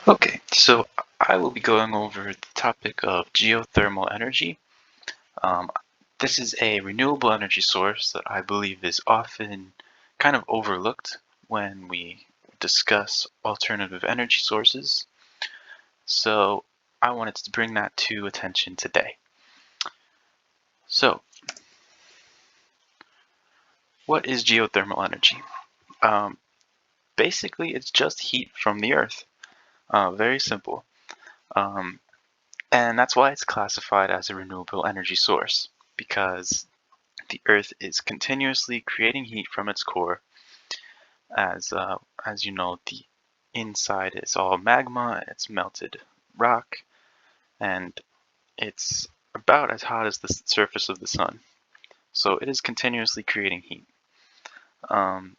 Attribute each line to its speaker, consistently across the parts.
Speaker 1: Okay, so I will be going over the topic of geothermal energy. Um, this is a renewable energy source that I believe is often kind of overlooked when we discuss alternative energy sources. So I wanted to bring that to attention today. So, what is geothermal energy? Um, Basically, it's just heat from the earth. Very simple. Um, and that's why it's classified as a renewable energy source, because the Earth is continuously creating heat from its core. As you know, the inside is all magma, it's melted rock, and it's about as hot as the surface of the sun. So it is continuously creating heat. Um,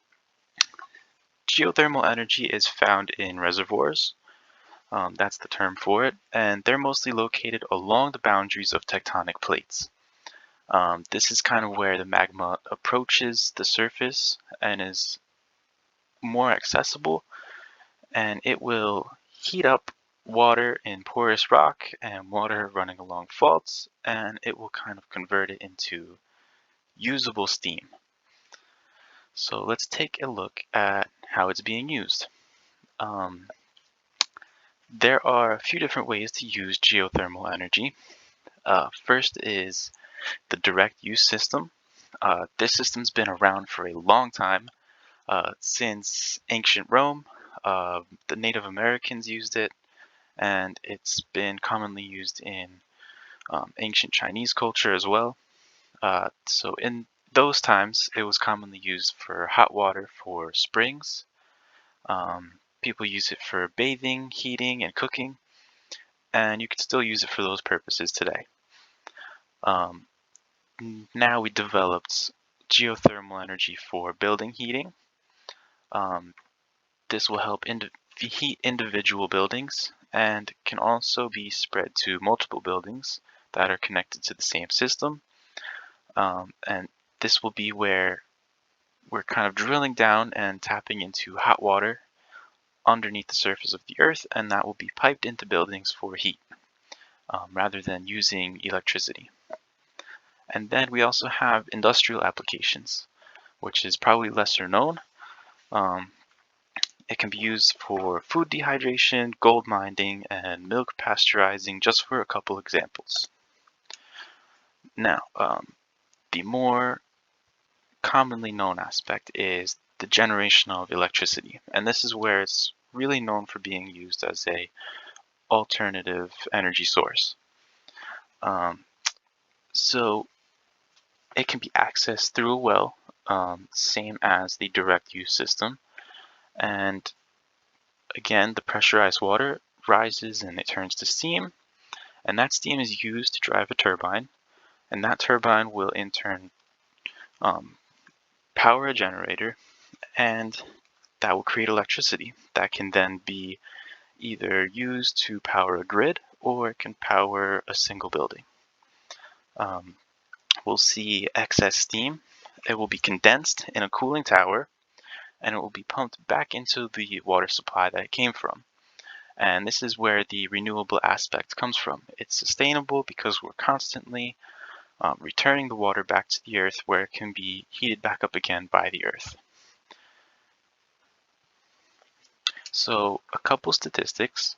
Speaker 1: Geothermal energy is found in reservoirs. That's the term for it, and they're mostly located along the boundaries of tectonic plates. This is kind of where the magma approaches the surface and is more accessible, and it will heat up water in porous rock and water running along faults, and it will kind of convert it into usable steam. So let's take a look at how it's being used. Um, there are a few different ways to use geothermal energy. First is the direct use system. This system's been around for a long time, since ancient Rome. The Native Americans used it, and it's been commonly used in ancient Chinese culture as well. So in those times, it was commonly used for hot water for springs. People use it for bathing, heating, and cooking, and you can still use it for those purposes today. Um, Now we developed geothermal energy for building heating. Um, this will help heat individual buildings and can also be spread to multiple buildings that are connected to the same system. And this will be where we're kind of drilling down and tapping into hot water underneath the surface of the earth, and that will be piped into buildings for heat rather than using electricity. And then we also have industrial applications, which is probably lesser known. Um, it can be used for food dehydration, gold mining, and milk pasteurizing, just for a couple examples. Now, the more commonly known aspect is the generation of electricity, and this is where it's really known for being used as a alternative energy source. Um, so it can be accessed through a well, same as the direct use system, and again the pressurized water rises and it turns to steam, and that steam is used to drive a turbine, and that turbine will in turn um, power a generator, and that will create electricity that can then be either used to power a grid or it can power a single building. We'll see excess steam. It will be condensed in a cooling tower and it will be pumped back into the water supply that it came from. And this is where the renewable aspect comes from. It's sustainable because we're constantly returning the water back to the earth where it can be heated back up again by the earth. So a couple statistics.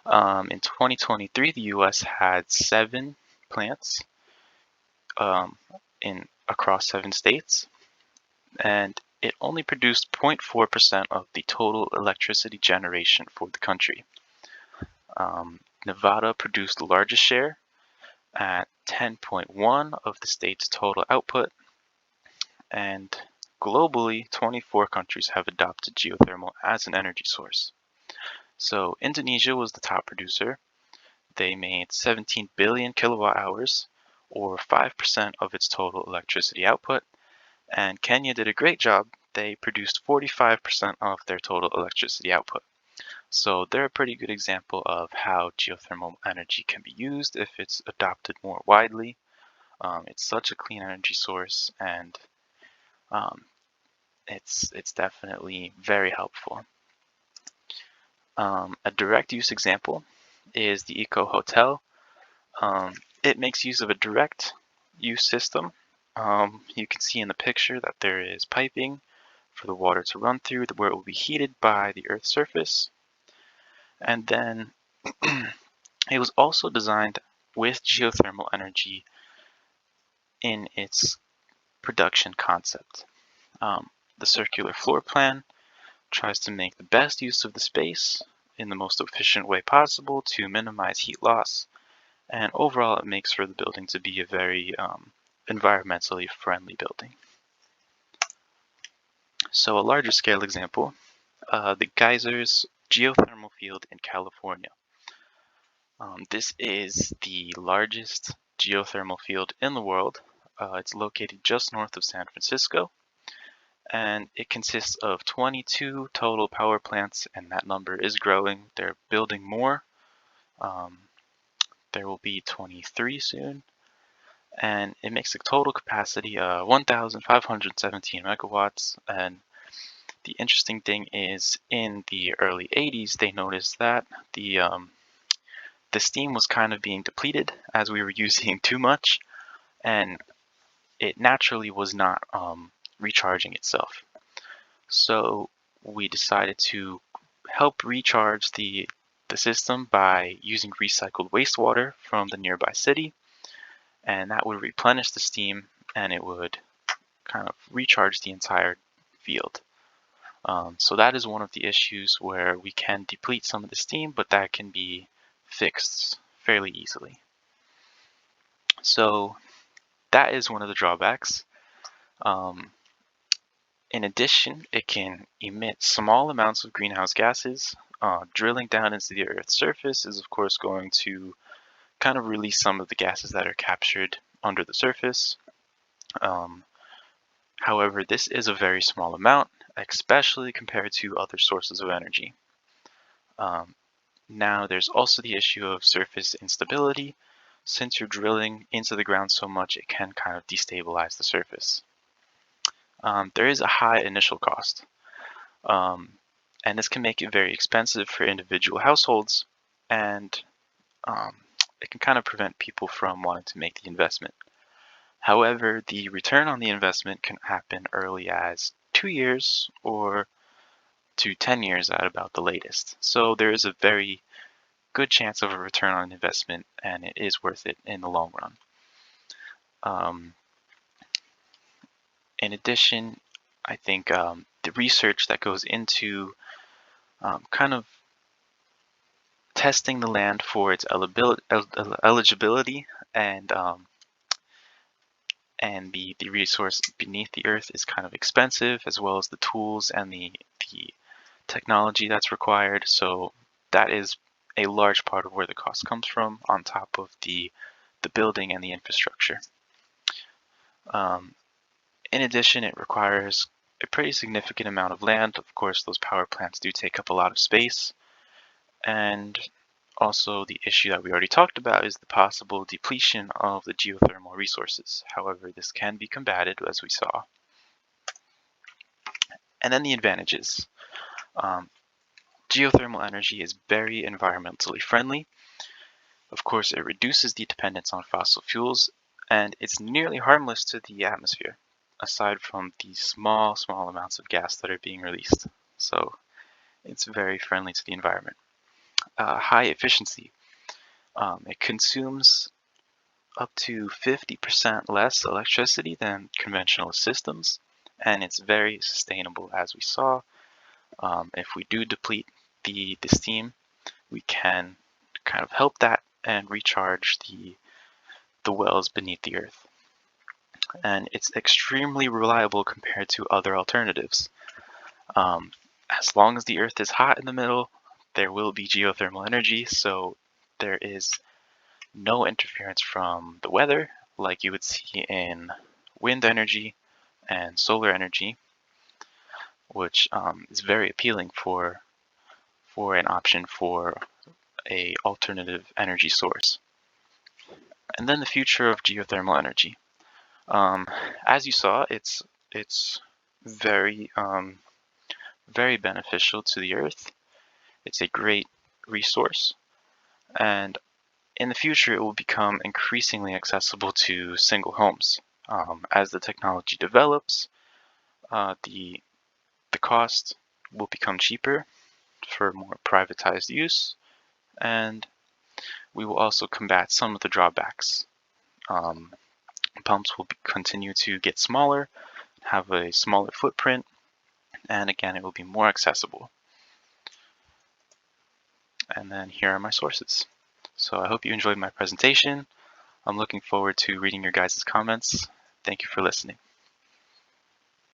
Speaker 1: In 2023, the US had 7 plants um, across 7 states, and it only produced 0.4% of the total electricity generation for the country. Nevada produced the largest share at 10.1 of the state's total output, and globally, 24 countries have adopted geothermal as an energy source. So Indonesia was the top producer. They made 17 billion kilowatt hours, or 5% of its total electricity output, and Kenya did a great job. They produced 45% of their total electricity output. So they're a pretty good example of how geothermal energy can be used if it's adopted more widely. It's such a clean energy source, and um, it's definitely very helpful. A direct use example is the Eco Hotel. It makes use of a direct use system. You can see in the picture that there is piping for the water to run through where it will be heated by the Earth's surface. And then it was also designed with geothermal energy in its production concept. The circular floor plan tries to make the best use of the space in the most efficient way possible to minimize heat loss, and overall it makes for the building to be a very environmentally friendly building. So a larger scale example, the Geysers geothermal field in California. This is the largest geothermal field in the world. It's located just north of San Francisco, and it consists of 22 total power plants, and that number is growing. They're building more. There will be 23 soon, and it makes a total capacity of 1,517 megawatts. And the interesting thing is, in the early 80s, they noticed that the steam was kind of being depleted as we were using too much, and it naturally was not recharging itself. So we decided to help recharge the system by using recycled wastewater from the nearby city, and that would replenish the steam and it would kind of recharge the entire field. So that is one of the issues where we can deplete some of the steam, but that can be fixed fairly easily. So that is one of the drawbacks. In addition, it can emit small amounts of greenhouse gases. Drilling down into the Earth's surface is of course going to kind of release some of the gases that are captured under the surface. However, this is a very small amount, especially compared to other sources of energy. Now, there's also the issue of surface instability. Since you're drilling into the ground so much, it can kind of destabilize the surface. There is a high initial cost, and this can make it very expensive for individual households, and it can kind of prevent people from wanting to make the investment. However, the return on the investment can happen early as 2 years or to 10 years at about the latest. So there is a very good chance of a return on investment, and it is worth it in the long run. In addition, I think the research that goes into kind of testing the land for its eligibility and the resource beneath the earth is kind of expensive, as well as the tools and the technology that's required. So that is a large part of where the cost comes from, on top of the building and the infrastructure. In addition, it requires a pretty significant amount of land. Of course, those power plants do take up a lot of space. And also the issue that we already talked about is the possible depletion of the geothermal resources. However, this can be combated, as we saw. And then the advantages. Geothermal energy is very environmentally friendly. Of course, it reduces the dependence on fossil fuels, and it's nearly harmless to the atmosphere, aside from the small amounts of gas that are being released. So it's very friendly to the environment. High efficiency. It consumes up to 50% less electricity than conventional systems, and it's very sustainable, as we saw. If we do deplete the steam, we can kind of help that and recharge the wells beneath the earth. And it's extremely reliable compared to other alternatives. As long as the earth is hot in the middle, there will be geothermal energy, so there is no interference from the weather like you would see in wind energy and solar energy, which is very appealing for an option for a alternative energy source. And then the future of geothermal energy. As you saw, it's very very beneficial to the earth. It's a great resource, and in the future it will become increasingly accessible to single homes. As the technology develops, the cost will become cheaper for more privatized use, and we will also combat some of the drawbacks. Um, Pumps will continue to get smaller, have a smaller footprint, and again, it will be more accessible. And then here are my sources. So I hope you enjoyed my presentation. I'm looking forward to reading your guys' comments. Thank you for listening.